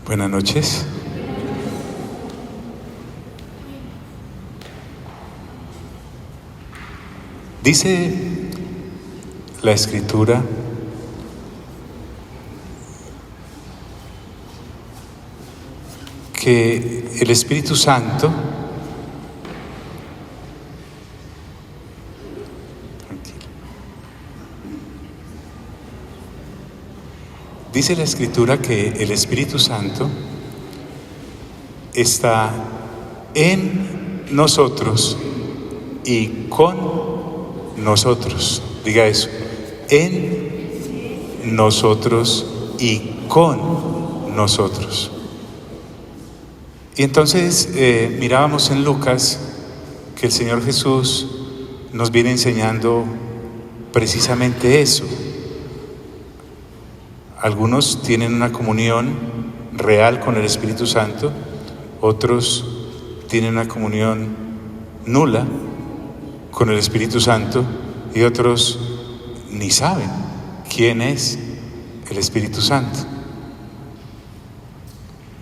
Buenas noches. Dice la Escritura que el Espíritu Santo dice la Escritura que el Espíritu Santo está en nosotros y con nosotros. Diga eso: en nosotros y con nosotros. Y entonces mirábamos en Lucas que el Señor Jesús nos viene enseñando precisamente eso. Algunos tienen una comunión real con el Espíritu Santo, otros tienen una comunión nula con el Espíritu Santo y otros ni saben quién es el Espíritu Santo.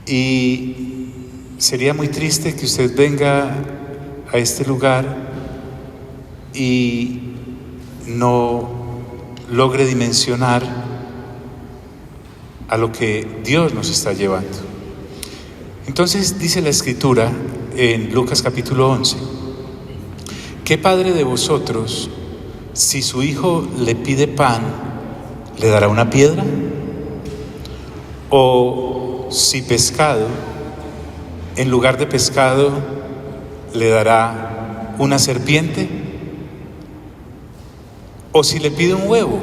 Y sería muy triste que usted venga a este lugar y no logre dimensionar a lo que Dios nos está llevando. Entonces dice la Escritura en Lucas capítulo 11: ¿qué padre de vosotros, si su hijo le pide pan, le dará una piedra? ¿O si pescado, en lugar de pescado, le dará una serpiente? ¿O si le pide un huevo,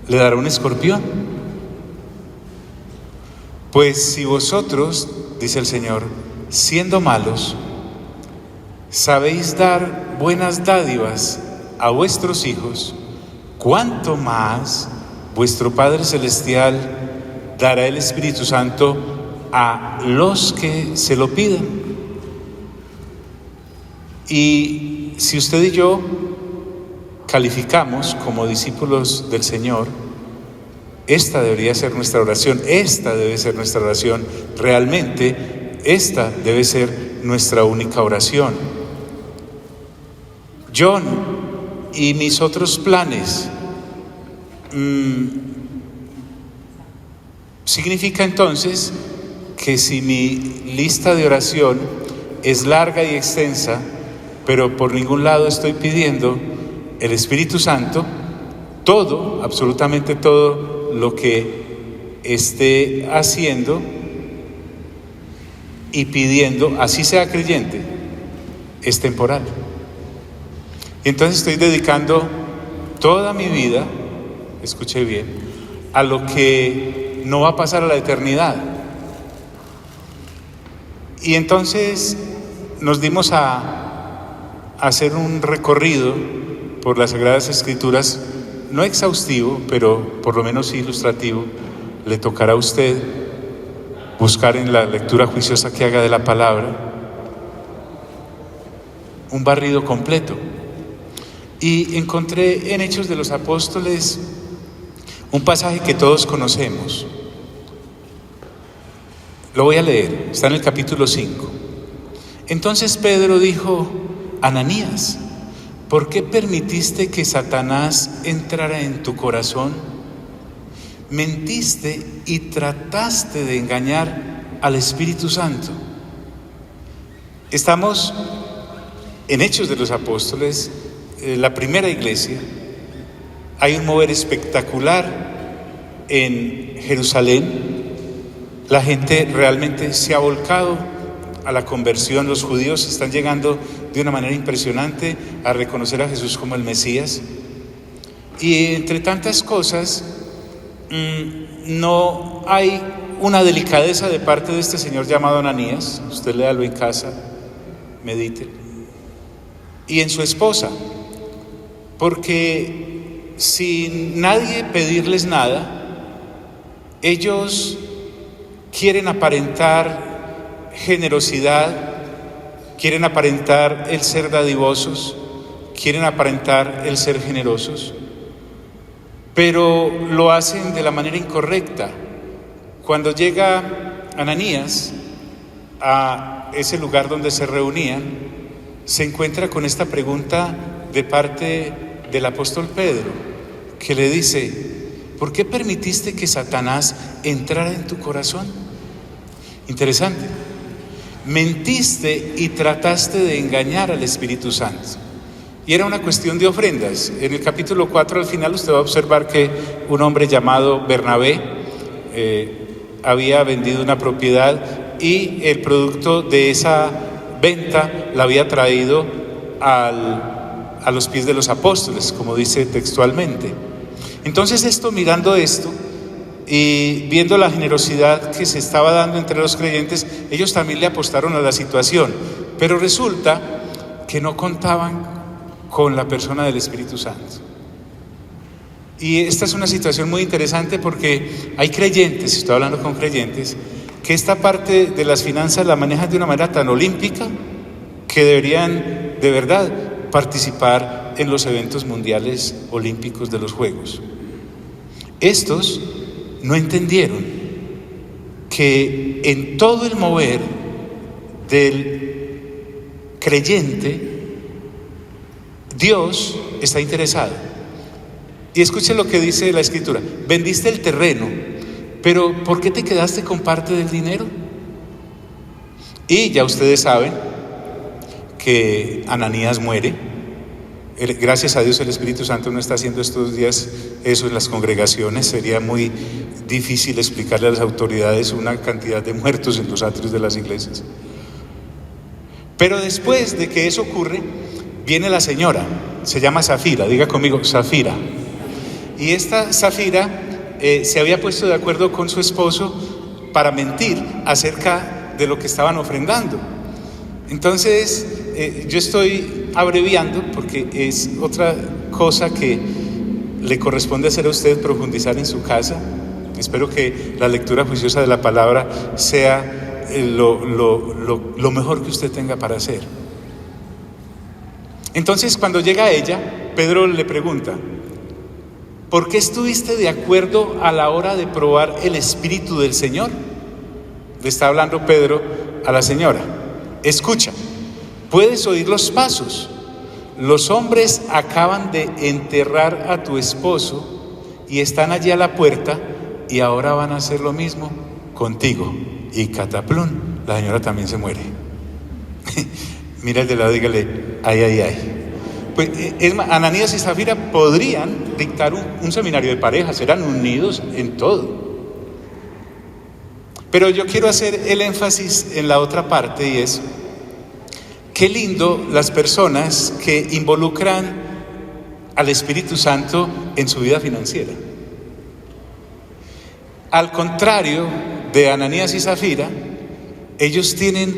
le dará un escorpión? Pues si vosotros, dice el Señor, siendo malos, sabéis dar buenas dádivas a vuestros hijos, ¿cuánto más vuestro Padre Celestial dará el Espíritu Santo a los que se lo pidan? Y si usted y yo calificamos como discípulos del Señor, esta debería ser nuestra oración, esta debe ser nuestra oración, realmente esta debe ser nuestra única oración. John y mis otros planes, significa entonces que si mi lista de oración es larga y extensa, pero por ningún lado estoy pidiendo el Espíritu Santo, todo, absolutamente todo lo que esté haciendo y pidiendo, así sea creyente, es temporal. Y entonces estoy dedicando toda mi vida, escuche bien, a lo que no va a pasar a la eternidad. Y entonces nos dimos a hacer un recorrido por las Sagradas Escrituras, no exhaustivo, pero por lo menos ilustrativo. Le tocará a usted buscar en la lectura juiciosa que haga de la palabra un barrido completo. Y encontré en Hechos de los Apóstoles un pasaje que todos conocemos. Lo voy a leer, está en el capítulo 5. Entonces Pedro dijo: Ananías, ¿por qué permitiste que Satanás entrara en tu corazón? Mentiste y trataste de engañar al Espíritu Santo. Estamos en Hechos de los Apóstoles, la primera iglesia. Hay un mover espectacular en Jerusalén. La gente realmente se ha volcado a la conversión. Los judíos están llegando de una manera impresionante a reconocer a Jesús como el Mesías. Y entre tantas cosas, no hay una delicadeza de parte de este señor llamado Ananías. Usted léalo en casa, medite. Y en su esposa, porque sin nadie pedirles nada, ellos quieren aparentar generosidad, quieren aparentar el ser dadivosos, quieren aparentar el ser generosos, pero lo hacen de la manera incorrecta. Cuando llega Ananías a ese lugar donde se reunían, se encuentra con esta pregunta de parte del apóstol Pedro, que le dice: ¿por qué permitiste que Satanás entrara en tu corazón? Interesante. Mentiste y trataste de engañar al Espíritu Santo. Y era una cuestión de ofrendas. En el capítulo 4 al final usted va a observar que un hombre llamado Bernabé había vendido una propiedad y el producto de esa venta la había traído a los pies de los apóstoles, como dice textualmente. Entonces mirando esto y viendo la generosidad que se estaba dando entre los creyentes, ellos también le apostaron a la situación, pero resulta que no contaban con la persona del Espíritu Santo. Y esta es una situación muy interesante porque hay creyentes, estoy hablando con creyentes, que esta parte de las finanzas la manejan de una manera tan olímpica que deberían de verdad participar en los eventos mundiales olímpicos de los Juegos. Estos no entendieron que en todo el mover del creyente Dios está interesado. Y escuchen lo que dice la Escritura: vendiste el terreno, pero ¿por qué te quedaste con parte del dinero? Y ya ustedes saben que Ananías muere. Gracias a Dios el Espíritu Santo no está haciendo estos días eso en las congregaciones. Sería muy difícil explicarle a las autoridades una cantidad de muertos en los atrios de las iglesias. Pero después de que eso ocurre, viene la señora, se llama Safira, diga conmigo, Safira. Y esta Safira se había puesto de acuerdo con su esposo para mentir acerca de lo que estaban ofrendando. Entonces, yo estoy abreviando porque es otra cosa que le corresponde hacer a usted, profundizar en su casa. Espero que la lectura juiciosa de la palabra sea lo mejor que usted tenga para hacer. Entonces, cuando llega ella, Pedro le pregunta: ¿por qué estuviste de acuerdo a la hora de probar el Espíritu del Señor? Le está hablando Pedro a la señora. Escucha, puedes oír los pasos. Los hombres acaban de enterrar a tu esposo y están allí a la puerta y ahora van a hacer lo mismo contigo. Y cataplún, la señora también se muere. Mira el de lado, dígale: ay, ay, ay. Pues Ananías y Zafira podrían dictar un seminario de parejas, eran unidos en todo. Pero yo quiero hacer el énfasis en la otra parte, y es: qué lindo las personas que involucran al Espíritu Santo en su vida financiera. Al contrario de Ananías y Zafira, ellos tienen,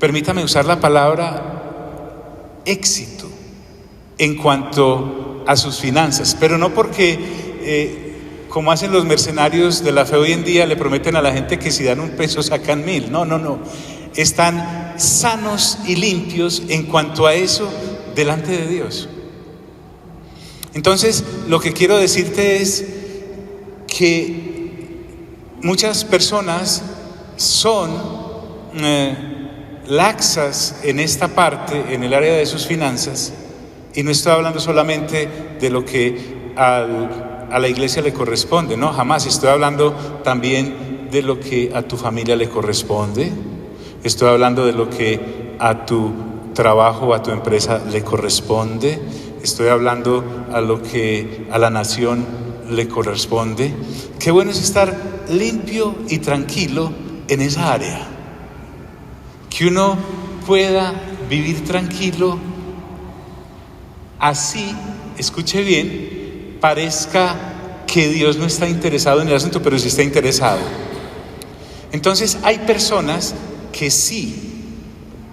permítame usar la palabra, éxito en cuanto a sus finanzas, pero no porque como hacen los mercenarios de la fe hoy en día, le prometen a la gente que si dan $1 sacan 1,000. No. Están sanos y limpios en cuanto a eso delante de Dios. Entonces, lo que quiero decirte es que muchas personas son laxas en esta parte, en el área de sus finanzas, y no estoy hablando solamente de lo que a la iglesia le corresponde, no, jamás. Estoy hablando también de lo que a tu familia le corresponde. Estoy hablando de lo que a tu trabajo, a tu empresa le corresponde. Estoy hablando a lo que a la nación le corresponde. Qué bueno es estar limpio y tranquilo en esa área, que uno pueda vivir tranquilo, así, escuche bien, parezca que Dios no está interesado en el asunto, pero sí está interesado. Entonces hay personas que sí,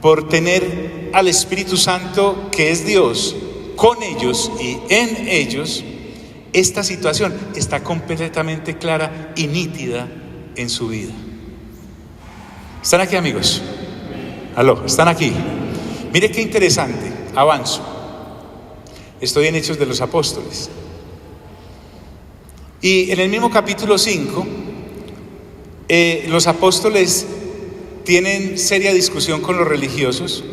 por tener al Espíritu Santo, que es Dios, con ellos y en ellos, esta situación está completamente clara y nítida en su vida. ¿Están aquí, amigos? ¿Aló? ¿Están aquí? Mire qué interesante, avanzo. Estoy en Hechos de los Apóstoles. Y en el mismo capítulo 5 Los apóstoles tienen seria discusión con los religiosos,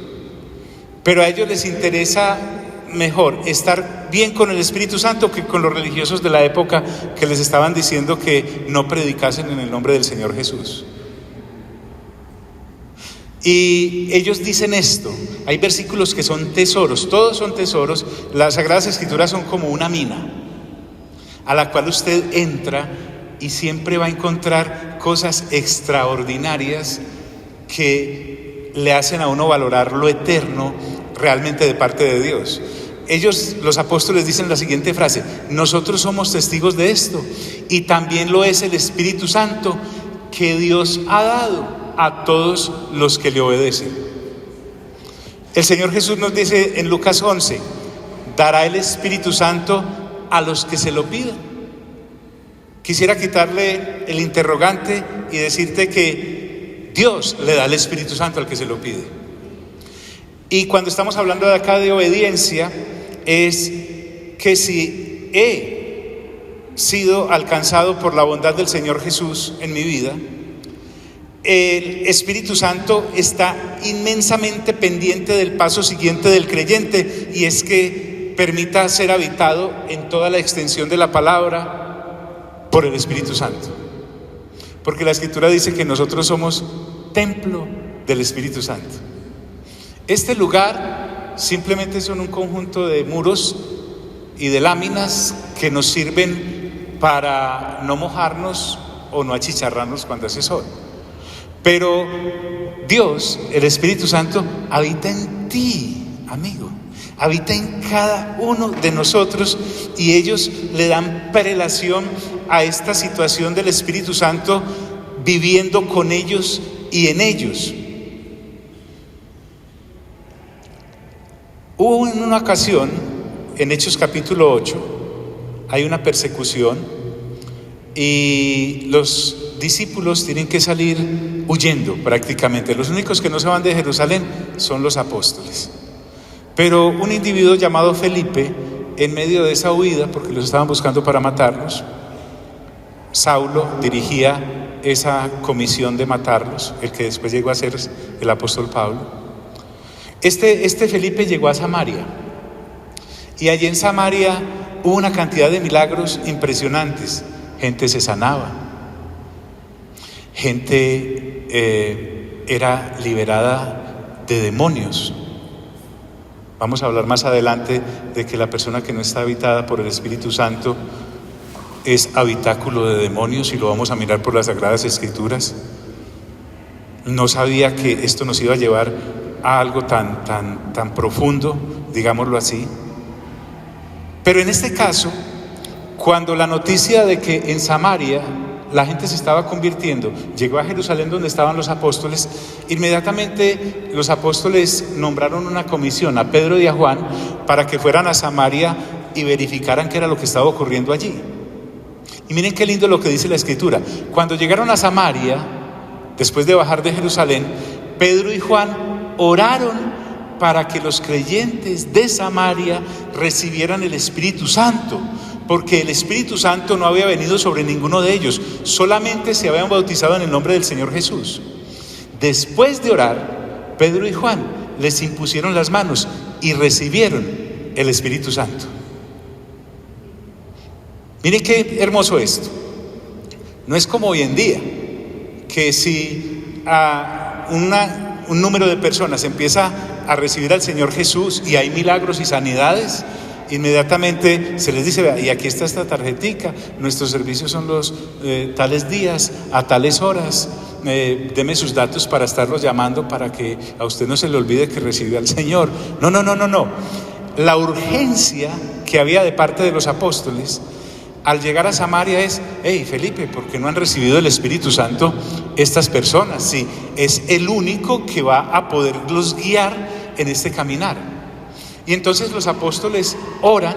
pero a ellos les interesa mejor estar bien con el Espíritu Santo que con los religiosos de la época, que les estaban diciendo que no predicasen en el nombre del Señor Jesús. Y ellos dicen esto: hay versículos que son tesoros, todos son tesoros. Las Sagradas Escrituras son como una mina a la cual usted entra y siempre va a encontrar cosas extraordinarias que le hacen a uno valorar lo eterno realmente de parte de Dios. Ellos, los apóstoles, dicen la siguiente frase: nosotros somos testigos de esto, y también lo es el Espíritu Santo que Dios ha dado a todos los que le obedecen. El Señor Jesús nos dice en Lucas 11: dará el Espíritu Santo a los que se lo pidan. Quisiera quitarle el interrogante y decirte que Dios le da el Espíritu Santo al que se lo pide. Y cuando estamos hablando de acá de obediencia, es que si he sido alcanzado por la bondad del Señor Jesús en mi vida, el Espíritu Santo está inmensamente pendiente del paso siguiente del creyente, y es que permita ser habitado en toda la extensión de la palabra por el Espíritu Santo. Porque la Escritura dice que nosotros somos templo del Espíritu Santo. Este lugar simplemente son un conjunto de muros y de láminas que nos sirven para no mojarnos o no achicharrarnos cuando hace sol. Pero Dios, el Espíritu Santo, habita en ti, amigo. Habita en cada uno de nosotros, y ellos le dan prelación a esta situación del Espíritu Santo viviendo con ellos y en ellos. Hubo en una ocasión, en Hechos capítulo 8, hay una persecución y los discípulos tienen que salir huyendo prácticamente. Los únicos que no se van de Jerusalén son los apóstoles. Pero un individuo llamado Felipe, en medio de esa huida, porque los estaban buscando para matarlos, Saulo dirigía esa comisión de matarlos, el que después llegó a ser el apóstol Pablo. Este Felipe llegó a Samaria, y allí en Samaria hubo una cantidad de milagros impresionantes. Gente se sanaba, gente era liberada de demonios. Vamos a hablar más adelante de que la persona que no está habitada por el Espíritu Santo es habitáculo de demonios, y lo vamos a mirar por las Sagradas Escrituras. No sabía que esto nos iba a llevar a algo tan profundo, digámoslo así. Pero en este caso, cuando la noticia de que en Samaria la gente se estaba convirtiendo llegó a Jerusalén, donde estaban los apóstoles, inmediatamente los apóstoles nombraron una comisión a Pedro y a Juan para que fueran a Samaria y verificaran qué era lo que estaba ocurriendo allí. Y miren qué lindo lo que dice la Escritura. Cuando llegaron a Samaria, después de bajar de Jerusalén, Pedro y Juan oraron para que los creyentes de Samaria recibieran el Espíritu Santo, porque el Espíritu Santo no había venido sobre ninguno de ellos, solamente se habían bautizado en el nombre del Señor Jesús. Después de orar, Pedro y Juan les impusieron las manos y recibieron el Espíritu Santo. Miren qué hermoso esto. No es como hoy en día, que si un número de personas empieza a recibir al Señor Jesús y hay milagros y sanidades, inmediatamente se les dice: y aquí está esta tarjetica, nuestros servicios son los tales días, a tales horas, deme sus datos para estarlos llamando, para que a usted no se le olvide que recibió al Señor. No. La urgencia que había de parte de los apóstoles al llegar a Samaria es: hey Felipe, ¿por qué no han recibido el Espíritu Santo estas personas? Sí, es el único que va a poderlos guiar en este caminar. Y entonces los apóstoles oran,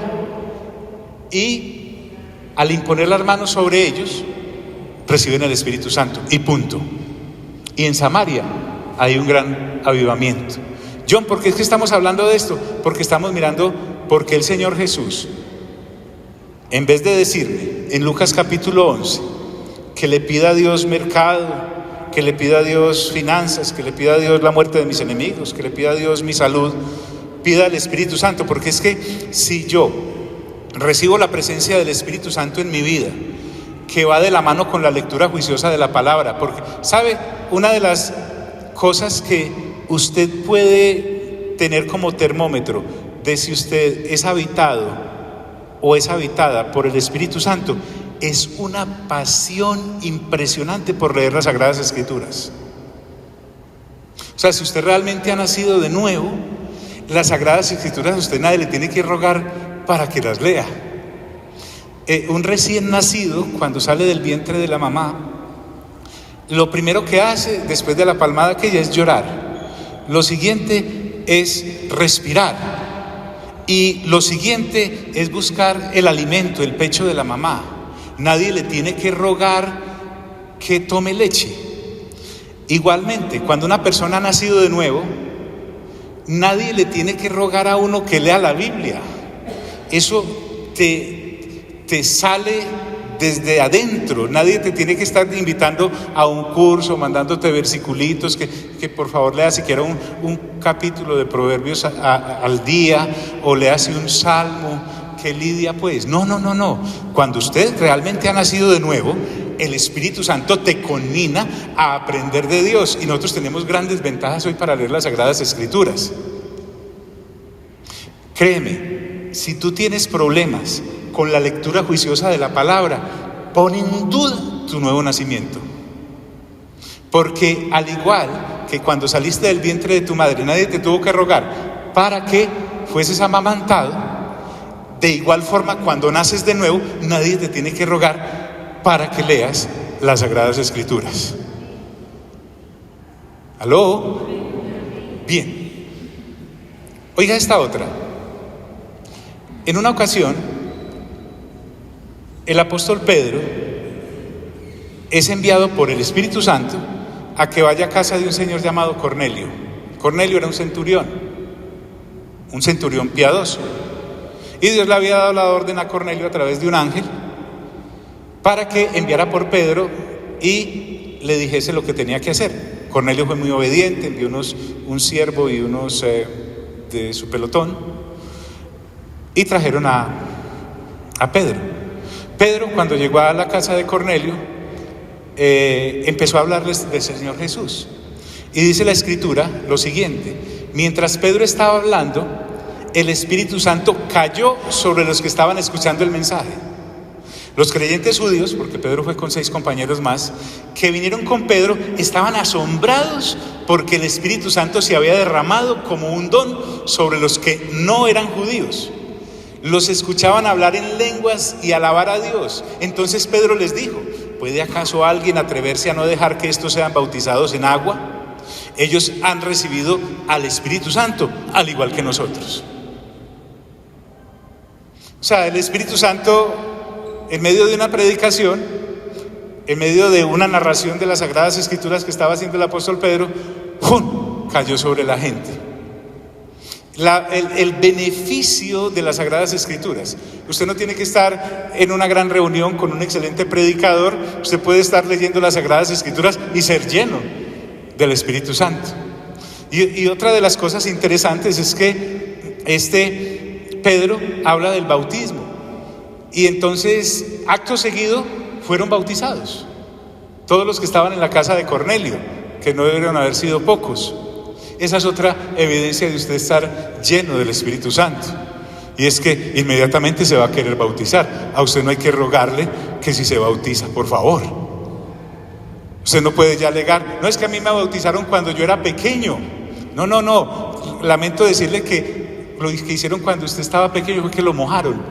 y al imponer las manos sobre ellos reciben el Espíritu Santo, y punto. Y en Samaria hay un gran avivamiento. John, ¿por qué es que estamos hablando de esto? Porque estamos mirando por qué el Señor Jesús, en vez de decirme en Lucas capítulo 11, que le pida a Dios mercado, que le pida a Dios finanzas, que le pida a Dios la muerte de mis enemigos, que le pida a Dios mi salud. Pida al Espíritu Santo, porque es que si yo recibo la presencia del Espíritu Santo en mi vida, que va de la mano con la lectura juiciosa de la palabra, porque, ¿sabe? Una de las cosas que usted puede tener como termómetro de si usted es habitado o es habitada por el Espíritu Santo es una pasión impresionante por leer las Sagradas Escrituras. O sea, si usted realmente ha nacido de nuevo, las Sagradas Escrituras a usted nadie le tiene que rogar para que las lea. Un recién nacido, cuando sale del vientre de la mamá, lo primero que hace después de la palmada aquella es llorar. Lo siguiente es respirar. Y lo siguiente es buscar el alimento, el pecho de la mamá. Nadie le tiene que rogar que tome leche. Igualmente, cuando una persona ha nacido de nuevo, nadie le tiene que rogar a uno que lea la Biblia. Eso te sale desde adentro. Nadie te tiene que estar invitando a un curso, mandándote versiculitos, que por favor leas siquiera un capítulo de Proverbios al día, o leas un salmo, que lidia pues. No. Cuando usted realmente ha nacido de nuevo, el Espíritu Santo te conmina a aprender de Dios, y nosotros tenemos grandes ventajas hoy para leer las Sagradas Escrituras. Créeme, si tú tienes problemas con la lectura juiciosa de la palabra, pon en duda tu nuevo nacimiento. Porque al igual que cuando saliste del vientre de tu madre, nadie te tuvo que rogar para que fueses amamantado, de igual forma cuando naces de nuevo, nadie te tiene que rogar para que leas las Sagradas Escrituras. ¿Aló? Bien. Oiga esta otra. En una ocasión, el apóstol Pedro es enviado por el Espíritu Santo a que vaya a casa de un señor llamado Cornelio. Cornelio era un centurión piadoso. Y Dios le había dado la orden a Cornelio a través de un ángel para que enviara por Pedro y le dijese lo que tenía que hacer. Cornelio fue muy obediente, envió un siervo y unos de su pelotón, y trajeron a Pedro. Pedro, cuando llegó a la casa de Cornelio, empezó a hablarles del Señor Jesús. Y dice la Escritura lo siguiente: mientras Pedro estaba hablando, el Espíritu Santo cayó sobre los que estaban escuchando el mensaje. Los creyentes judíos, porque Pedro fue con 6 compañeros más, que vinieron con Pedro, estaban asombrados porque el Espíritu Santo se había derramado como un don sobre los que no eran judíos. Los escuchaban hablar en lenguas y alabar a Dios. Entonces Pedro les dijo: ¿puede acaso alguien atreverse a no dejar que estos sean bautizados en agua? Ellos han recibido al Espíritu Santo, al igual que nosotros. O sea, el Espíritu Santo, en medio de una predicación, en medio de una narración de las Sagradas Escrituras que estaba haciendo el apóstol Pedro, ¡pum!, cayó sobre la gente. El beneficio de las Sagradas Escrituras. Usted no tiene que estar en una gran reunión con un excelente predicador. Usted puede estar leyendo las Sagradas Escrituras y ser lleno del Espíritu Santo. Y otra de las cosas interesantes es que Pedro habla del bautismo, y entonces acto seguido fueron bautizados todos los que estaban en la casa de Cornelio, que no debieron haber sido pocos. Esa es otra evidencia de usted estar lleno del Espíritu Santo, y es que inmediatamente se va a querer bautizar. A usted no hay que rogarle que si se bautiza, por favor. Usted no puede ya alegar: no, es que a mí me bautizaron cuando yo era pequeño. No, lamento decirle que lo que hicieron cuando usted estaba pequeño fue que lo mojaron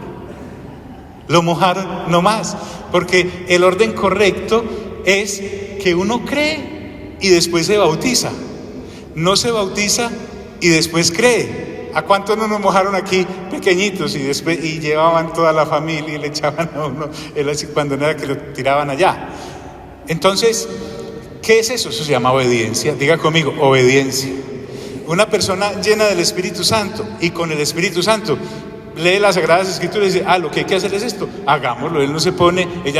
no más, porque el orden correcto es que uno cree y después se bautiza. No se bautiza y después cree. ¿A cuántos no nos mojaron aquí pequeñitos y llevaban toda la familia y le echaban a uno cuando no era que lo tiraban allá? Entonces, ¿qué es eso? Eso se llama obediencia. Diga conmigo: obediencia. Una persona llena del Espíritu Santo y con el Espíritu Santo lee las Sagradas Escrituras y dice, lo que hay que hacer es esto, hagámoslo. Ella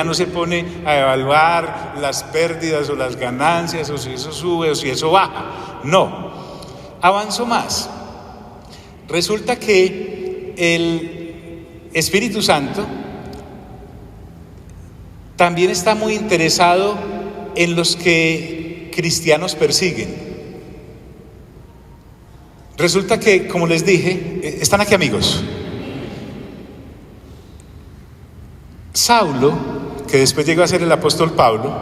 no se pone a evaluar las pérdidas o las ganancias, o si eso sube o si eso baja. No, avanzo más. Resulta que el Espíritu Santo también está muy interesado en los que cristianos persiguen. Resulta que, como les dije, ¿están aquí, amigos? Saulo, que después llegó a ser el apóstol Pablo,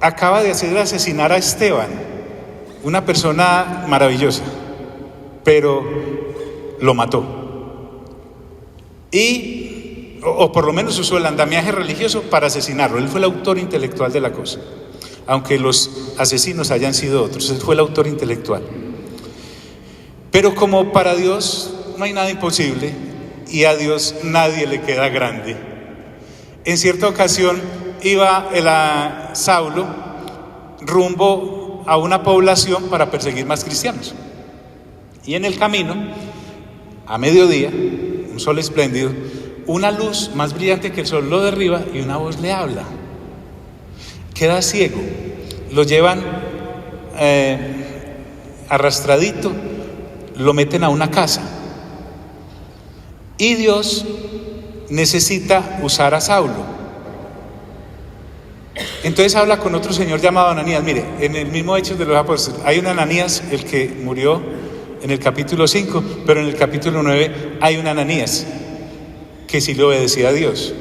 acaba de hacer asesinar a Esteban, una persona maravillosa, pero lo mató. O por lo menos usó el andamiaje religioso para asesinarlo. Él fue el autor intelectual de la cosa, aunque los asesinos hayan sido otros. Él fue el autor intelectual. Pero como para Dios no hay nada imposible y a Dios nadie le queda grande, en cierta ocasión iba Saulo rumbo a una población para perseguir más cristianos. Y en el camino, a mediodía, un sol espléndido, una luz más brillante que el sol lo derriba y una voz le habla. Queda ciego, lo llevan arrastradito, lo meten a una casa. Y Dios necesita usar a Saulo. Entonces habla con otro señor llamado Ananías. Mire, en el mismo Hechos de los Apóstoles hay un Ananías, el que murió en el capítulo 5, pero en el capítulo 9 hay un Ananías que sí le obedecía a Dios.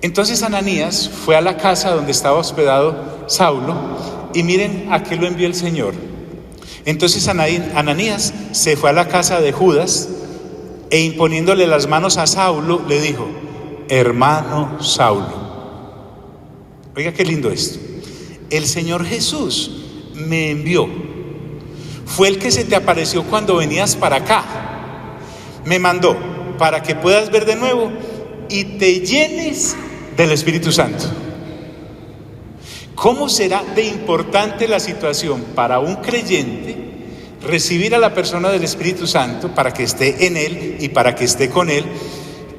Entonces Ananías fue a la casa donde estaba hospedado Saulo y miren a qué lo envió el Señor. Entonces Ananías se fue a la casa de Judas e imponiéndole las manos a Saulo le dijo: hermano Saulo. Oiga qué lindo esto. El Señor Jesús me envió. Fue el que se te apareció cuando venías para acá. Me mandó para que puedas ver de nuevo y te llenes del Espíritu Santo. ¿Cómo será de importante la situación para un creyente recibir a la persona del Espíritu Santo para que esté en él y para que esté con él?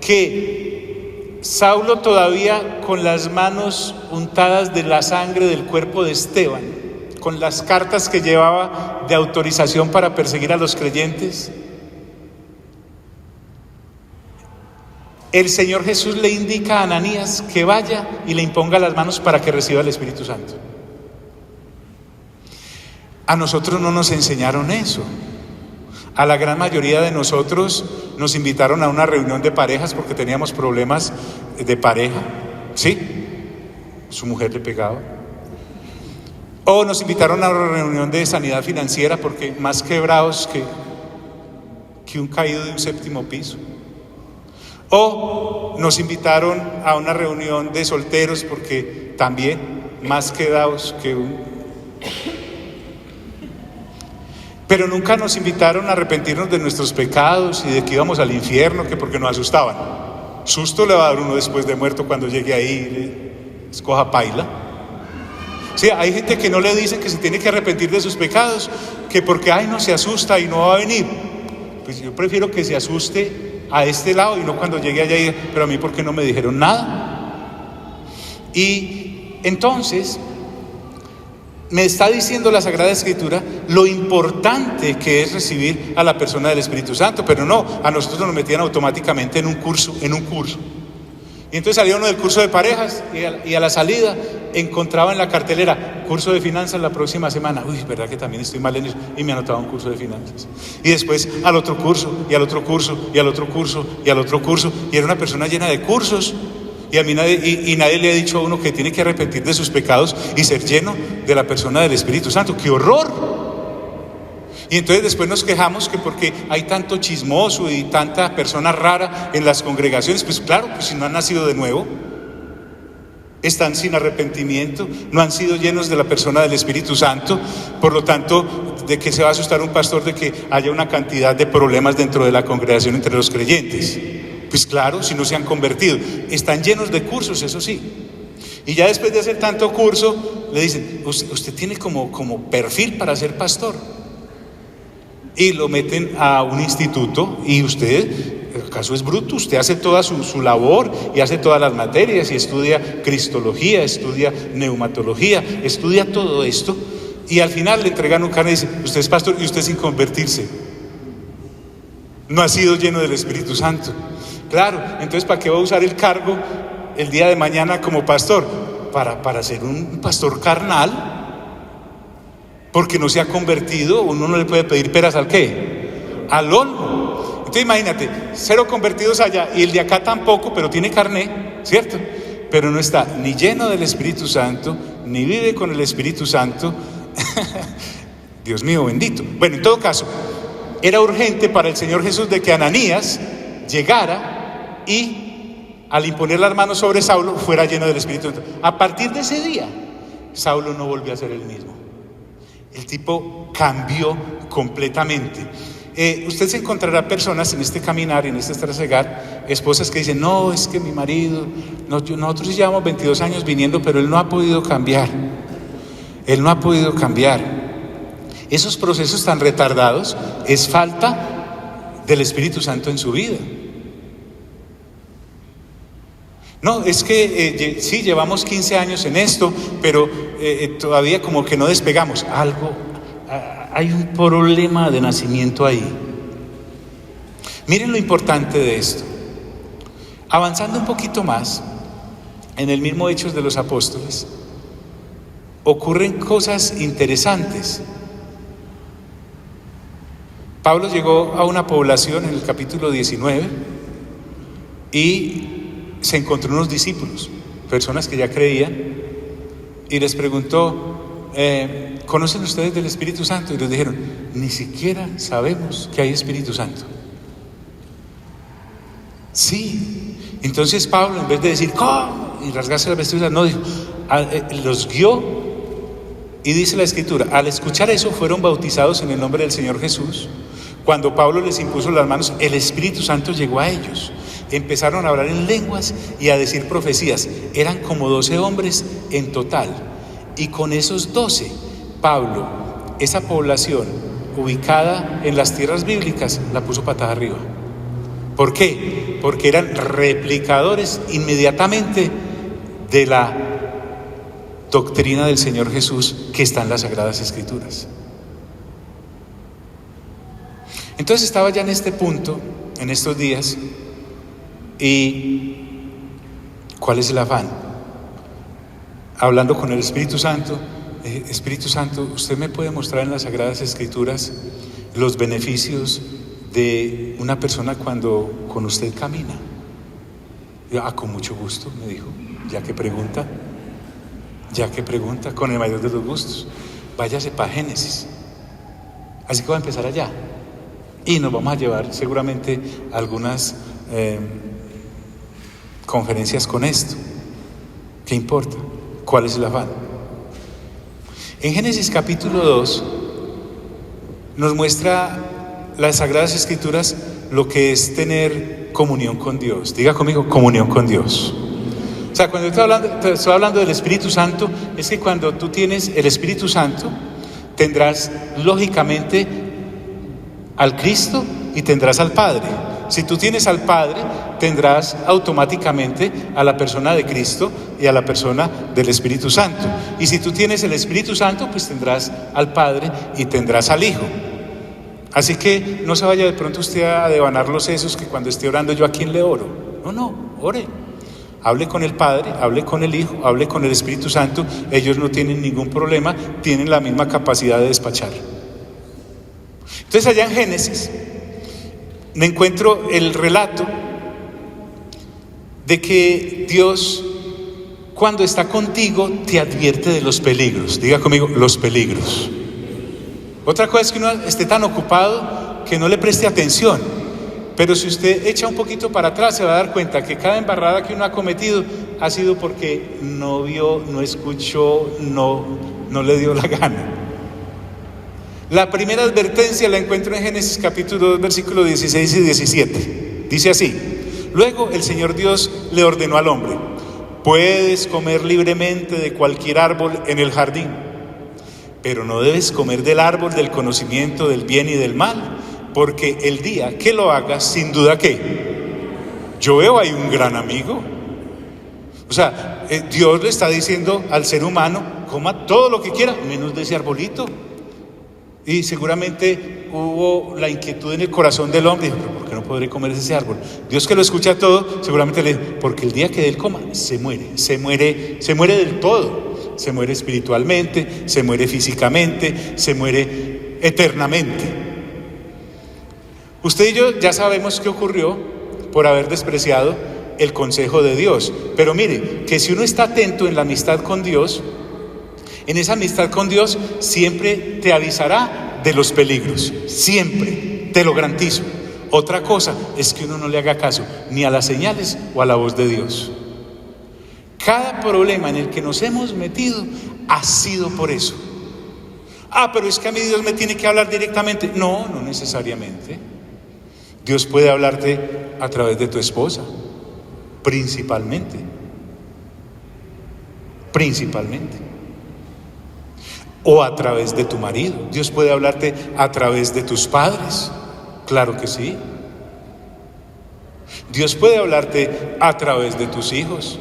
Que Saulo, todavía con las manos untadas de la sangre del cuerpo de Esteban, con las cartas que llevaba de autorización para perseguir a los creyentes, el Señor Jesús le indica a Ananías que vaya y le imponga las manos para que reciba el Espíritu Santo. A nosotros no nos enseñaron eso. A la gran mayoría de nosotros nos invitaron a una reunión de parejas porque teníamos problemas de pareja, ¿sí? Su mujer le pegaba. O nos invitaron a una reunión de sanidad financiera porque más quebrados que un caído de un séptimo piso. O nos invitaron a una reunión de solteros porque también más quedados que un... Pero nunca nos invitaron a arrepentirnos de nuestros pecados y de que íbamos al infierno, que porque nos asustaban. Susto le va a dar uno después de muerto cuando llegue ahí, escoja paila. Sí, hay gente que no le dicen que se tiene que arrepentir de sus pecados, que porque no se asusta y no va a venir. Pues yo prefiero que se asuste a este lado y no cuando llegue allá y diga, pero a mí ¿por qué no me dijeron nada? Y entonces me está diciendo la Sagrada Escritura lo importante que es recibir a la persona del Espíritu Santo, pero no, a nosotros nos metían automáticamente en un curso. Y entonces salía uno del curso de parejas y a la salida encontraba en la cartelera curso de finanzas la próxima semana. Uy, verdad que también estoy mal en eso, y me anotaba un curso de finanzas. Y después al otro curso, y al otro curso, y al otro curso, y al otro curso, y era una persona llena de cursos. Y a mí nadie le ha dicho a uno que tiene que arrepentir de sus pecados y ser lleno de la persona del Espíritu Santo. ¡Qué horror! Y entonces después nos quejamos que porque hay tanto chismoso y tanta persona rara en las congregaciones. Pues claro, pues si no han nacido de nuevo, están sin arrepentimiento, no han sido llenos de la persona del Espíritu Santo. Por lo tanto, ¿de qué se va a asustar un pastor de que haya una cantidad de problemas dentro de la congregación entre los creyentes? Pues claro, si no se han convertido. Están llenos de cursos, eso sí. Y ya después de hacer tanto curso, le dicen, usted tiene como perfil para ser pastor. y lo meten a un instituto y usted, ¿acaso es bruto? Usted hace toda su labor y hace todas las materias y estudia cristología, estudia neumatología, estudia todo esto y al final le entregan un carnet y dice, usted es pastor y usted sin convertirse. No ha sido lleno del Espíritu Santo. Claro, entonces ¿para qué va a usar el cargo el día de mañana como pastor? Para ser un pastor carnal. Porque no se ha convertido, uno no le puede pedir peras al ¿qué? Al olmo. Entonces imagínate, 0 convertidos allá y el de acá tampoco, pero tiene carné, ¿cierto? Pero no está ni lleno del Espíritu Santo, ni vive con el Espíritu Santo. Dios mío, bendito. Bueno, en todo caso, era urgente para el Señor Jesús de que Ananías llegara y al imponer las manos sobre Saulo fuera lleno del Espíritu Santo. A partir de ese día, Saulo no volvió a ser el mismo. El tipo cambió completamente. Usted se encontrará personas en este caminar, en este trasegar, esposas que dicen, no, es que mi marido, nosotros llevamos 22 años viniendo, pero él no ha podido cambiar. Él no ha podido cambiar. Esos procesos tan retardados es falta del Espíritu Santo en su vida. No, es que sí, llevamos 15 años en esto, pero todavía como que no despegamos. Hay un problema de nacimiento ahí. Miren lo importante de esto. Avanzando un poquito más, en el mismo Hechos de los Apóstoles, ocurren cosas interesantes. Pablo llegó a una población en el capítulo 19 y se encontró unos discípulos, personas que ya creían, y les preguntó, ¿conocen ustedes del Espíritu Santo? Y les dijeron, ni siquiera sabemos que hay Espíritu Santo. Sí. Entonces Pablo, en vez de decir, ¿cómo? Y rasgarse las vestiduras, no, dijo, los guió, y dice la Escritura, al escuchar eso fueron bautizados en el nombre del Señor Jesús. Cuando Pablo les impuso las manos, el Espíritu Santo llegó a ellos. Empezaron a hablar en lenguas y a decir profecías. Eran como 12 hombres en total. Y con esos 12, Pablo, esa población ubicada en las tierras bíblicas, la puso patada arriba. ¿Por qué? Porque eran replicadores inmediatamente de la doctrina del Señor Jesús que está en las Sagradas Escrituras. Entonces estaba ya en este punto, en estos días, y ¿cuál es el afán? Hablando con el Espíritu Santo, Espíritu Santo, ¿usted me puede mostrar en las Sagradas Escrituras los beneficios de una persona cuando con usted camina? Yo, con mucho gusto, me dijo, ya que pregunta, con el mayor de los gustos, váyase para Génesis. Así que va a empezar allá. Y nos vamos a llevar seguramente algunas conferencias con esto. ¿Qué importa? ¿Cuál es el afán? En Génesis capítulo 2 nos muestra las Sagradas Escrituras lo que es tener comunión con Dios. Diga conmigo, comunión con Dios. O sea, cuando estoy hablando del Espíritu Santo, es que cuando tú tienes el Espíritu Santo, tendrás lógicamente al Cristo y tendrás al Padre. Si tú tienes al Padre, tendrás automáticamente a la persona de Cristo y a la persona del Espíritu Santo. Y si tú tienes el Espíritu Santo, pues tendrás al Padre y tendrás al Hijo. Así que no se vaya de pronto usted a devanar los sesos que cuando esté orando yo a quién le oro. No, ore. Hable con el Padre, hable con el Hijo, hable con el Espíritu Santo. Ellos no tienen ningún problema, tienen la misma capacidad de despachar. Entonces allá en Génesis me encuentro el relato de que Dios, cuando está contigo, te advierte de los peligros. Diga conmigo, los peligros. Otra cosa es que uno esté tan ocupado que no le preste atención. Pero si usted echa un poquito para atrás, se va a dar cuenta que cada embarrada que uno ha cometido ha sido porque no vio, no escuchó, no le dio la gana. La primera advertencia la encuentro en Génesis capítulo 2, versículos 16 y 17. Dice así: luego el Señor Dios le ordenó al hombre: puedes comer libremente de cualquier árbol en el jardín, pero no debes comer del árbol del conocimiento del bien y del mal, porque el día que lo hagas, sin duda que yo veo ahí un gran amigo. O sea, Dios le está diciendo al ser humano: coma todo lo que quiera, menos de ese arbolito. Y seguramente hubo la inquietud en el corazón del hombre: ¿pero por qué no podré comer ese árbol? Dios, que lo escucha todo, seguramente le dice: porque el día que él coma, se muere del todo. Se muere espiritualmente, se muere físicamente, se muere eternamente. Usted y yo ya sabemos qué ocurrió por haber despreciado el consejo de Dios. Pero mire, que si uno está atento en la amistad con Dios, en esa amistad con Dios siempre te avisará de los peligros, siempre, te lo garantizo. Otra cosa es que uno no le haga caso ni a las señales o a la voz de Dios. Cada problema en el que nos hemos metido ha sido por eso. Pero es que a mí Dios me tiene que hablar directamente. No necesariamente. Dios puede hablarte a través de tu esposa, principalmente. O a través de tu marido. Dios puede hablarte a través de tus padres. Claro que sí. Dios puede hablarte a través de tus hijos.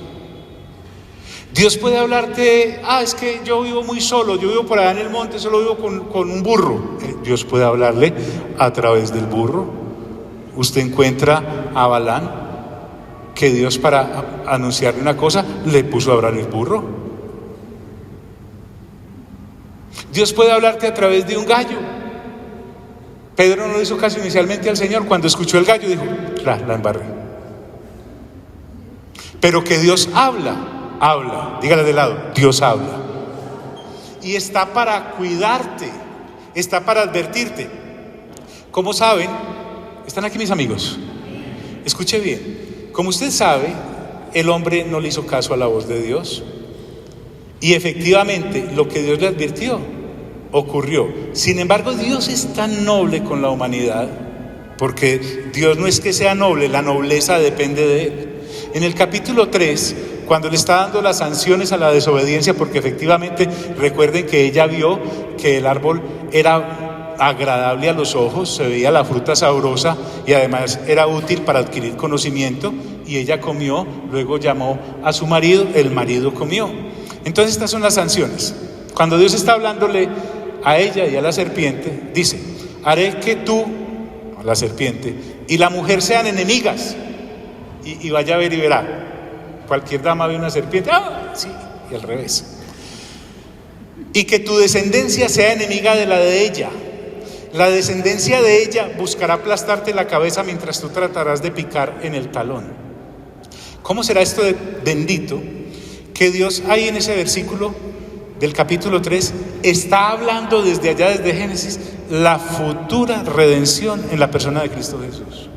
Dios puede hablarte: es que yo vivo muy solo, yo vivo por allá en el monte, solo vivo con un burro. Dios puede hablarle a través del burro. Usted encuentra a Balán, que Dios, para anunciarle una cosa, le puso a hablar el burro. Dios puede hablarte a través de un gallo. Pedro no le hizo caso inicialmente al Señor. Cuando escuchó el gallo dijo: la embarré. Pero que Dios habla, dígale de lado: Dios habla. Y está para cuidarte, está para advertirte. Como saben, ¿están aquí mis amigos? Escuche bien. Como usted sabe, el hombre no le hizo caso a la voz de Dios. Y efectivamente, lo que Dios le advirtió ocurrió. Sin embargo, Dios es tan noble con la humanidad, porque Dios no es que sea noble, la nobleza depende de Él. En el capítulo 3, cuando le está dando las sanciones a la desobediencia, porque efectivamente recuerden que ella vio que el árbol era agradable a los ojos, se veía la fruta sabrosa y además era útil para adquirir conocimiento, y ella comió, luego llamó a su marido, el marido comió. Entonces estas son las sanciones. Cuando Dios está hablándole a ella y a la serpiente, dice: haré que tú, a la serpiente, y la mujer sean enemigas. Y vaya a ver y verá. Cualquier dama ve una serpiente, sí, y al revés. Y que tu descendencia sea enemiga de la de ella. La descendencia de ella buscará aplastarte la cabeza, mientras tú tratarás de picar en el talón. ¿Cómo será esto de bendito? Que Dios ahí en ese versículo del capítulo 3 está hablando desde allá, desde Génesis, la futura redención en la persona de Cristo Jesús.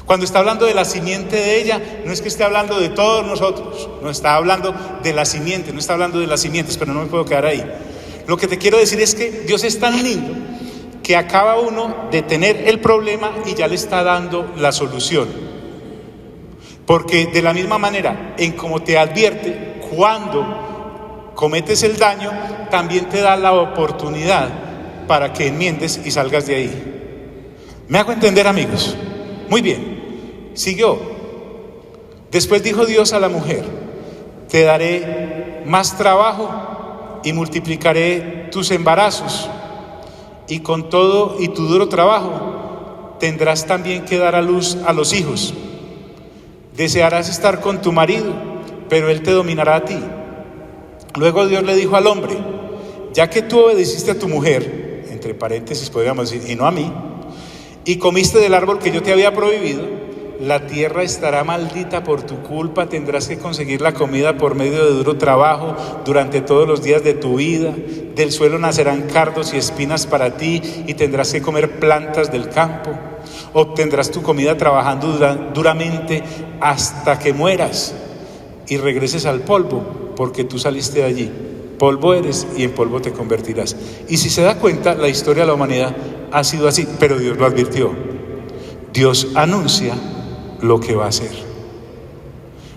Cuando está hablando de la simiente de ella, no es que esté hablando de todos nosotros, no está hablando de la simiente, no está hablando de las simientes, pero no me puedo quedar ahí. Lo que te quiero decir es que Dios es tan lindo que acaba uno de tener el problema y ya le está dando la solución. Porque de la misma manera en como te advierte cuando cometes el daño, también te da la oportunidad para que enmiendes y salgas de ahí. ¿Me hago entender, amigos? Muy bien. Siguió. Después dijo Dios a la mujer: te daré más trabajo y multiplicaré tus embarazos, y con todo y tu duro trabajo tendrás también que dar a luz a los hijos. Desearás estar con tu marido, pero él te dominará a ti. Luego Dios le dijo al hombre: ya que tú obedeciste a tu mujer, entre paréntesis podríamos decir, y no a mí, y comiste del árbol que yo te había prohibido, la tierra estará maldita por tu culpa, tendrás que conseguir la comida por medio de duro trabajo durante todos los días de tu vida. Del suelo nacerán cardos y espinas para ti, y tendrás que comer plantas del campo. Obtendrás tu comida trabajando duramente hasta que mueras y regreses al polvo, porque tú saliste de allí. Polvo eres y en polvo te convertirás. Y si se da cuenta, la historia de la humanidad ha sido así, pero Dios lo advirtió. Dios anuncia lo que va a hacer.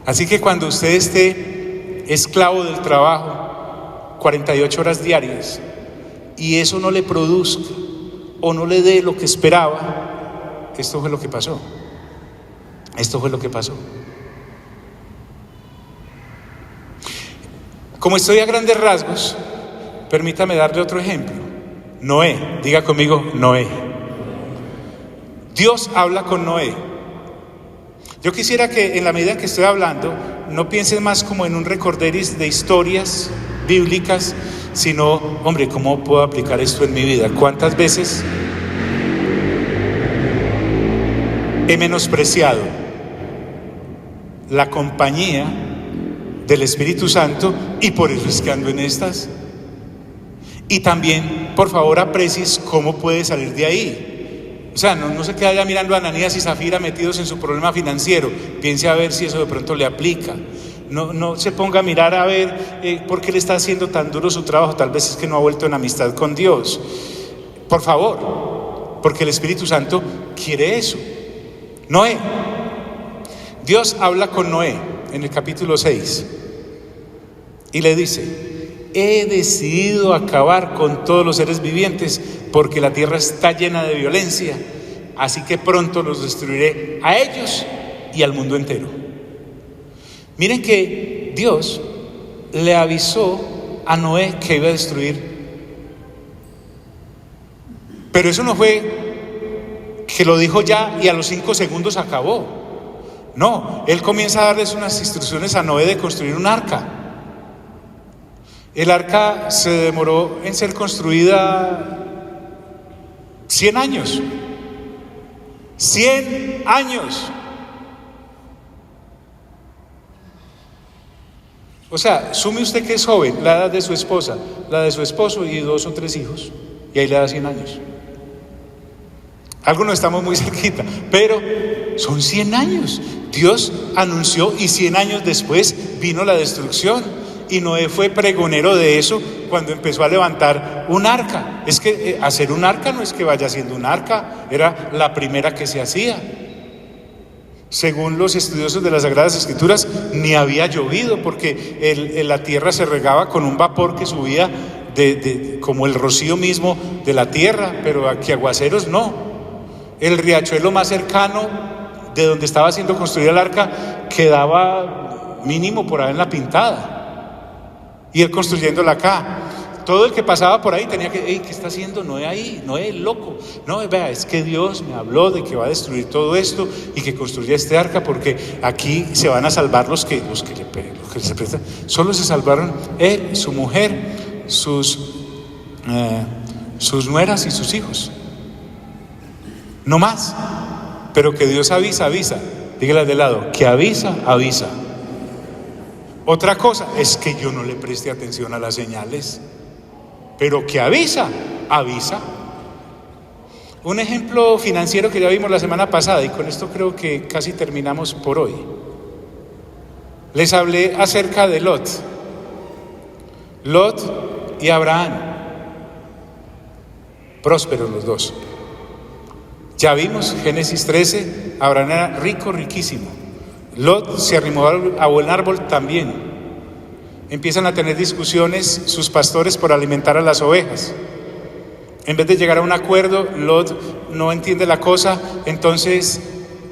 Así que cuando usted esté esclavo del trabajo, 48 horas diarias, y eso no le produzca o no le dé lo que esperaba, esto fue lo que pasó. Esto fue lo que pasó. Como estoy a grandes rasgos, permítame darle otro ejemplo. Noé, diga conmigo, Noé. Dios habla con Noé. Yo quisiera que en la medida en que estoy hablando, no pienses más como en un recorderis de historias bíblicas, sino, hombre, ¿cómo puedo aplicar esto en mi vida? ¿Cuántas veces he menospreciado la compañía del Espíritu Santo y por eso es que ando en estas? Y también, por favor, aprecies cómo puede salir de ahí. O sea, no se quede allá mirando a Ananías y Zafira metidos en su problema financiero. Piense a ver si eso de pronto le aplica. No se ponga a mirar a ver por qué le está haciendo tan duro su trabajo. Tal vez es que no ha vuelto en amistad con Dios. Por favor, porque el Espíritu Santo quiere eso. Noé. Dios habla con Noé en el capítulo 6 y le dice: he decidido acabar con todos los seres vivientes porque la tierra está llena de violencia, así que pronto los destruiré a ellos y al mundo entero. Miren que Dios le avisó a Noé que iba a destruir, pero eso no fue que lo dijo ya y a los 5 segundos acabó. No, él comienza a darles unas instrucciones a Noé de construir un arca. El arca se demoró en ser construida 100 años. 100 años. O sea, sume usted que es joven, la edad de su esposa, la de su esposo y 2 o 3 hijos, y ahí le da 100 años. Algunos estamos muy cerquita, pero son 100 años. Dios anunció y 100 años después vino la destrucción. Y Noé fue pregonero de eso cuando empezó a levantar un arca. Es que hacer un arca no es que vaya haciendo un arca, era la primera que se hacía. Según los estudiosos de las Sagradas Escrituras, ni había llovido porque la tierra se regaba con un vapor que subía como el rocío mismo de la tierra, pero aquí aguaceros no. El riachuelo más cercano de donde estaba siendo construida el arca quedaba mínimo por ahí en la Pintada. Y él construyéndola acá. Todo el que pasaba por ahí tenía que, ¿qué está haciendo Noé ahí? Noé, loco. No, vea, es que Dios me habló de que va a destruir todo esto y que construya este arca porque aquí se van a salvar los que se prestan. Solo se salvaron él, su mujer, sus nueras y sus hijos. No más. Pero que Dios avisa. Dígale de lado, que avisa. Otra cosa es que yo no le preste atención a las señales, pero que avisa. Un ejemplo financiero que ya vimos la semana pasada, y con esto creo que casi terminamos por hoy. Les hablé acerca de Lot y Abraham, prósperos los dos. Ya vimos Génesis 13, Abraham era riquísimo. Lot se arrimó a buen árbol también. Empiezan a tener discusiones sus pastores por alimentar a las ovejas. En vez de llegar a un acuerdo, Lot no entiende la cosa. Entonces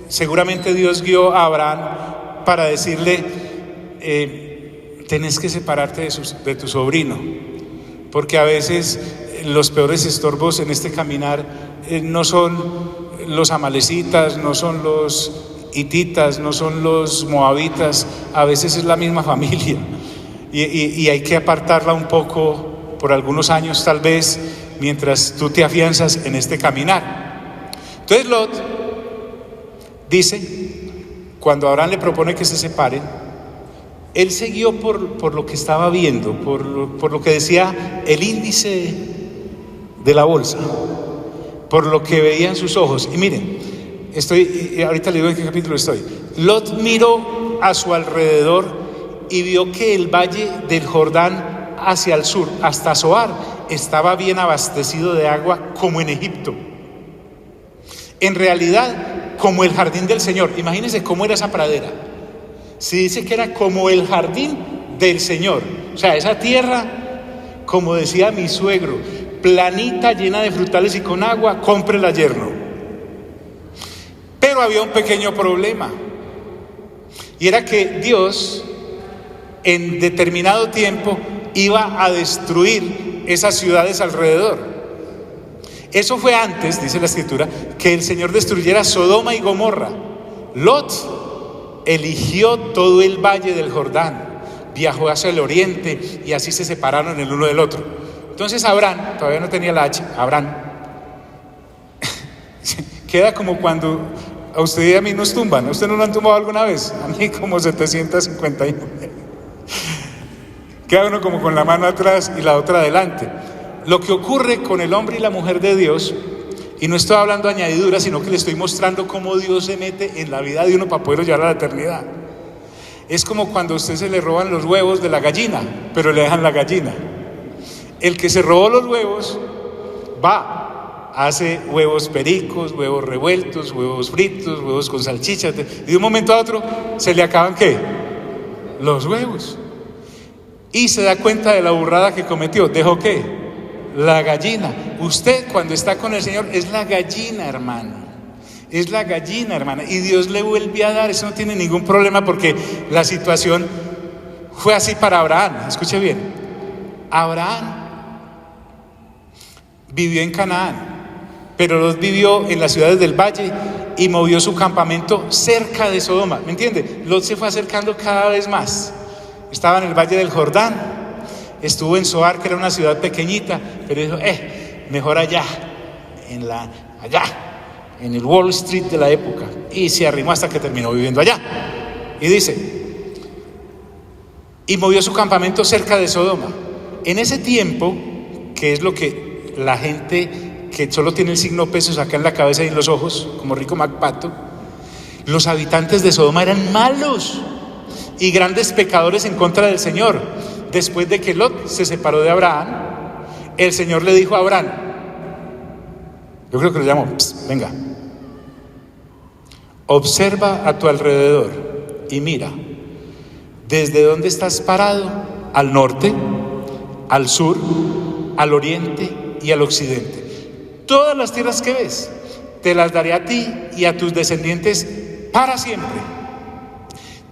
seguramente Dios guió a Abraham para decirle: tenés que separarte de tu sobrino, porque a veces los peores estorbos en este caminar no son los amalecitas, no son los hititas, no son los moabitas, a veces es la misma familia y hay que apartarla un poco por algunos años tal vez, mientras tú te afianzas en este caminar. Entonces Lot dice, cuando Abraham le propone que se separen, él siguió por lo que estaba viendo, por lo que decía el índice de la bolsa, por lo que veía en sus ojos. Y miren, ahorita le digo en qué capítulo estoy. Lot miró a su alrededor y vio que el valle del Jordán hacia el sur, hasta Zoar, estaba bien abastecido de agua como en Egipto. En realidad, como el jardín del Señor. Imagínense cómo era esa pradera. Se dice que era como el jardín del Señor. O sea, esa tierra, como decía mi suegro, planita, llena de frutales y con agua, cómprela yerno. Pero había un pequeño problema, y era que Dios en determinado tiempo iba a destruir esas ciudades alrededor. Eso fue antes, dice la Escritura, que el Señor destruyera Sodoma y Gomorra. Lot eligió todo el valle del Jordán, viajó hacia el oriente y así se separaron el uno del otro. Entonces Abraham, todavía no tenía la H, Abraham, queda como cuando a usted y a mí nos tumban. ¿A usted no lo han tumbado alguna vez? A mí como 759. Queda uno como con la mano atrás y la otra adelante. Lo que ocurre con el hombre y la mujer de Dios, y no estoy hablando de añadiduras, sino que le estoy mostrando cómo Dios se mete en la vida de uno para poderlo llevar a la eternidad. Es como cuando a usted se le roban los huevos de la gallina, pero le dejan la gallina. El que se robó los huevos va, hace huevos pericos, huevos revueltos, huevos fritos, huevos con salchichas, y de un momento a otro se le acaban ¿qué? Los huevos. Y se da cuenta de la burrada que cometió. ¿Dejó qué? La gallina. Usted cuando está con el Señor es la gallina, hermano. Es la gallina, hermana. Y Dios le vuelve a dar. Eso no tiene ningún problema, porque la situación fue así para Abraham. Escuche bien. Abraham vivió en Canaán, pero Lot vivió en las ciudades del valle y movió su campamento cerca de Sodoma. ¿Me entiende? Lot se fue acercando cada vez más. Estaba en el valle del Jordán, estuvo en Zoar, que era una ciudad pequeñita, pero dijo, mejor allá, en el Wall Street de la época, y se arrimó hasta que terminó viviendo allá. Y dice, y movió su campamento cerca de Sodoma. En ese tiempo, que es lo que la gente que solo tiene el signo pesos acá en la cabeza y en los ojos, como Rico MacPato, los habitantes de Sodoma eran malos y grandes pecadores en contra del Señor. Después de que Lot se separó de Abraham, el Señor le dijo a Abraham, yo creo que lo llamó, venga, observa a tu alrededor y mira, desde dónde estás parado, al norte, al sur, al oriente y al occidente. Todas las tierras que ves, te las daré a ti y a tus descendientes para siempre.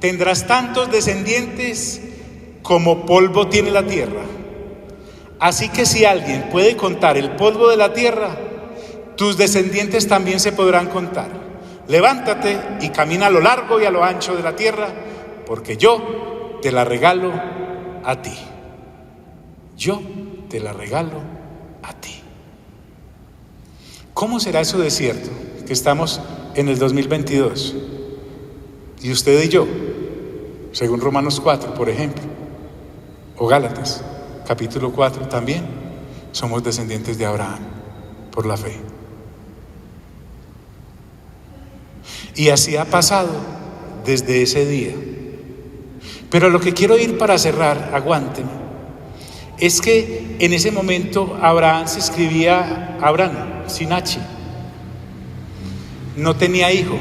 Tendrás tantos descendientes como polvo tiene la tierra. Así que si alguien puede contar el polvo de la tierra, tus descendientes también se podrán contar. Levántate y camina a lo largo y a lo ancho de la tierra, porque yo te la regalo a ti. Yo te la regalo a ti. ¿Cómo será eso de cierto que estamos en el 2022? Y usted y yo, según Romanos 4, por ejemplo, o Gálatas, capítulo 4, también somos descendientes de Abraham por la fe. Y así ha pasado desde ese día. Pero lo que quiero ir para cerrar, aguántenme, es que en ese momento Abraham se escribía Abraham, sin H. No tenía hijo.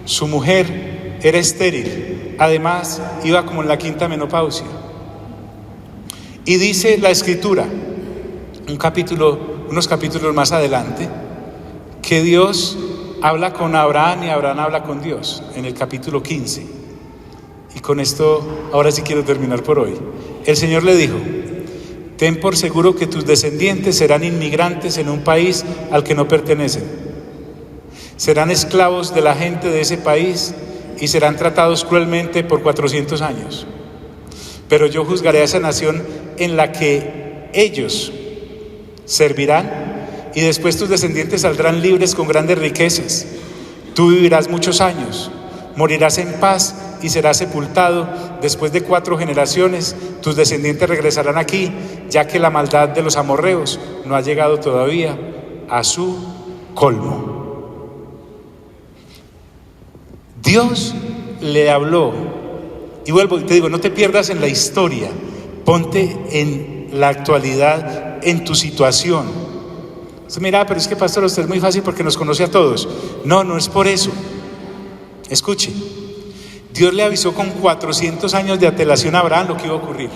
Su mujer era estéril. Además, iba como en la quinta menopausia. Y dice la Escritura, unos capítulos más adelante, que Dios habla con Abraham y Abraham habla con Dios, en el capítulo 15. Y con esto, ahora sí quiero terminar por hoy. El Señor le dijo, ten por seguro que tus descendientes serán inmigrantes en un país al que no pertenecen. Serán esclavos de la gente de ese país y serán tratados cruelmente por 400 años. Pero yo juzgaré a esa nación en la que ellos servirán, y después tus descendientes saldrán libres con grandes riquezas. Tú vivirás muchos años, morirás en paz y serás sepultado. Después de 4 generaciones, tus descendientes regresarán aquí, ya que la maldad de los amorreos no ha llegado todavía a su colmo. Dios le habló, y vuelvo y te digo, no te pierdas en la historia, ponte en la actualidad, en tu situación. Usted mira, pero es que pastor, usted es muy fácil porque nos conoce a todos. No, no es por eso. Escuche, Dios le avisó con 400 años de antelación a Abraham lo que iba a ocurrir.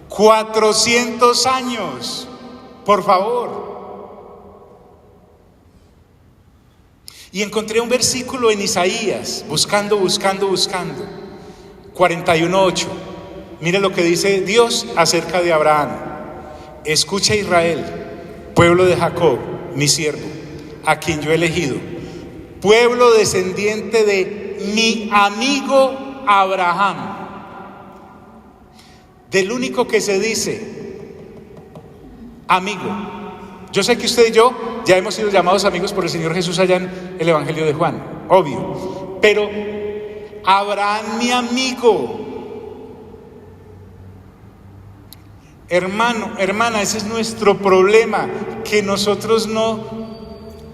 400 años. por favor. Y encontré un versículo en Isaías, buscando, 41:8. Mire lo que dice Dios acerca de Abraham. Escucha, Israel, pueblo de Jacob, mi siervo, a quien yo he elegido, pueblo descendiente de mi amigo Abraham. Del único que se dice amigo. Yo sé que usted y yo ya hemos sido llamados amigos por el Señor Jesús allá en el Evangelio de Juan, obvio. Pero Abraham, mi amigo. Hermano, hermana, ese es nuestro problema, que nosotros no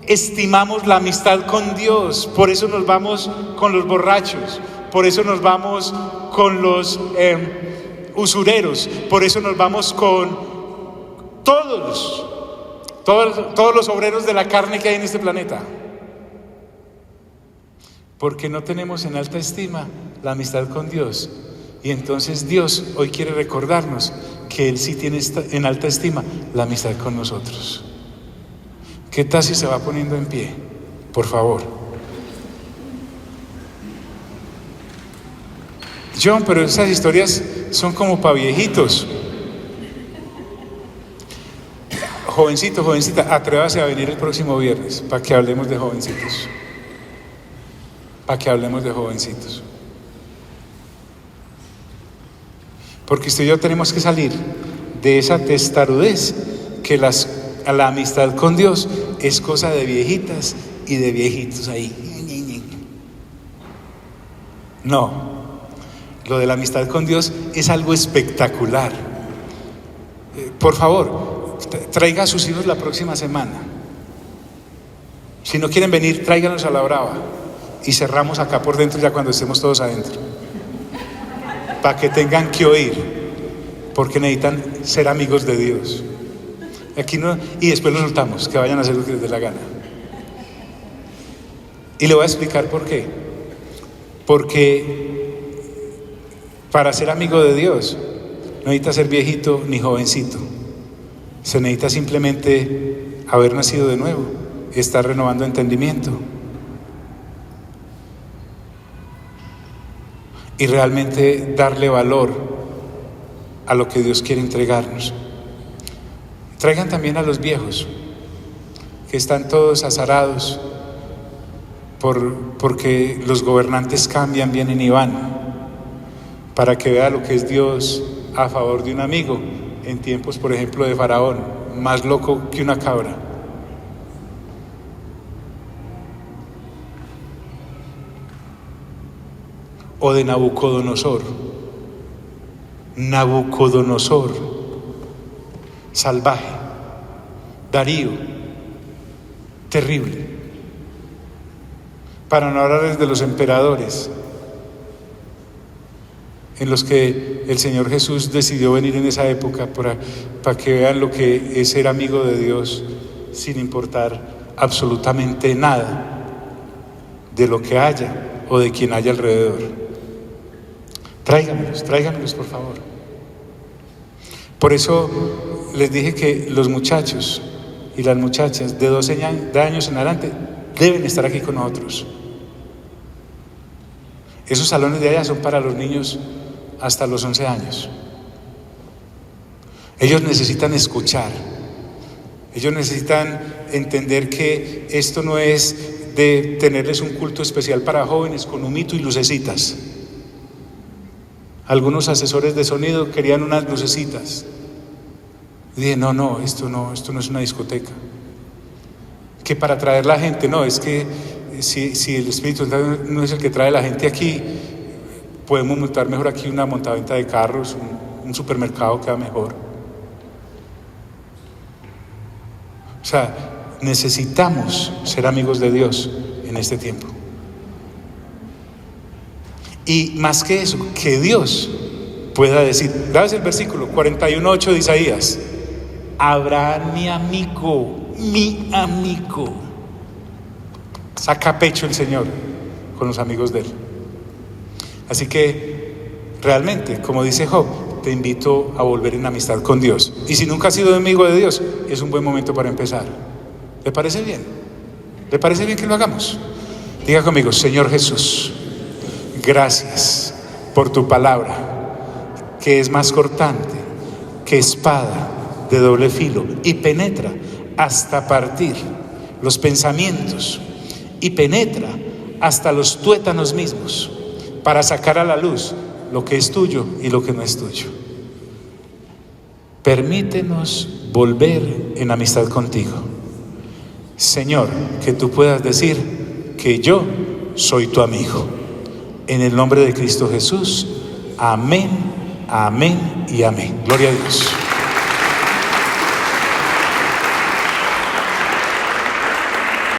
estimamos la amistad con Dios. Por eso nos vamos con los borrachos, por eso nos vamos con los usureros, por eso nos vamos con todos los obreros de la carne que hay en este planeta, porque no tenemos en alta estima la amistad con Dios. Y entonces Dios hoy quiere recordarnos que Él sí tiene en alta estima la amistad con nosotros. ¿Qué tal si se va poniendo en pie? Por favor. John, pero esas historias son como para viejitos. Jovencito, jovencita, atrévase a venir el próximo viernes para que hablemos de jovencitos. Porque usted y yo tenemos que salir de esa testarudez que la amistad con Dios es cosa de viejitas y de viejitos ahí. No, lo de la amistad con Dios es algo espectacular. Por favor, traiga a sus hijos la próxima semana. Si no quieren venir, tráiganlos a la brava y cerramos acá por dentro ya cuando estemos todos adentro, para que tengan que oír, porque necesitan ser amigos de Dios. Aquí no, y después los soltamos, que vayan a hacer lo que les dé la gana. Y le voy a explicar por qué. Porque para ser amigo de Dios no necesita ser viejito ni jovencito. Se necesita simplemente haber nacido de nuevo, estar renovando entendimiento y realmente darle valor a lo que Dios quiere entregarnos. Traigan también a los viejos que están todos azarados porque los gobernantes cambian, vienen y van, para que vea lo que es Dios a favor de un amigo en tiempos, por ejemplo, de Faraón, más loco que una cabra. O de Nabucodonosor, salvaje, Darío, terrible. Para no hablar de los emperadores, en los que el Señor Jesús decidió venir en esa época para que vean lo que es ser amigo de Dios sin importar absolutamente nada de lo que haya o de quien haya alrededor. Tráiganmelos por favor. Por eso les dije que los muchachos y las muchachas de 12 años en adelante deben estar aquí con nosotros. Esos salones de allá son para los niños hasta los 11 años. Ellos necesitan escuchar. Ellos necesitan entender que esto no es de tenerles un culto especial para jóvenes con humito y lucecitas. Algunos asesores de sonido querían unas lucecitas. Y dije, no, esto no es una discoteca. Que para traer la gente, no, es que si el Espíritu Santo no es el que trae la gente aquí, podemos montar mejor aquí una montaventa de carros, un supermercado queda mejor. O sea, necesitamos ser amigos de Dios en este tiempo. Y más que eso, que Dios pueda decir, ¿sabes el versículo 41:8 de Isaías? Abraham, mi amigo. Saca pecho el Señor con los amigos de Él. Así que realmente, como dice Job, te invito a volver en amistad con Dios. Y si nunca has sido amigo de Dios, es un buen momento para empezar. ¿Le parece bien? ¿Le parece bien que lo hagamos? Diga conmigo: Señor Jesús, gracias por tu palabra, que es más cortante que espada de doble filo y penetra hasta partir los pensamientos y penetra hasta los tuétanos mismos, para sacar a la luz lo que es tuyo y lo que no es tuyo. Permítenos volver en amistad contigo, Señor, que tú puedas decir que yo soy tu amigo. En el nombre de Cristo Jesús, amén, amén y amén. Gloria a Dios.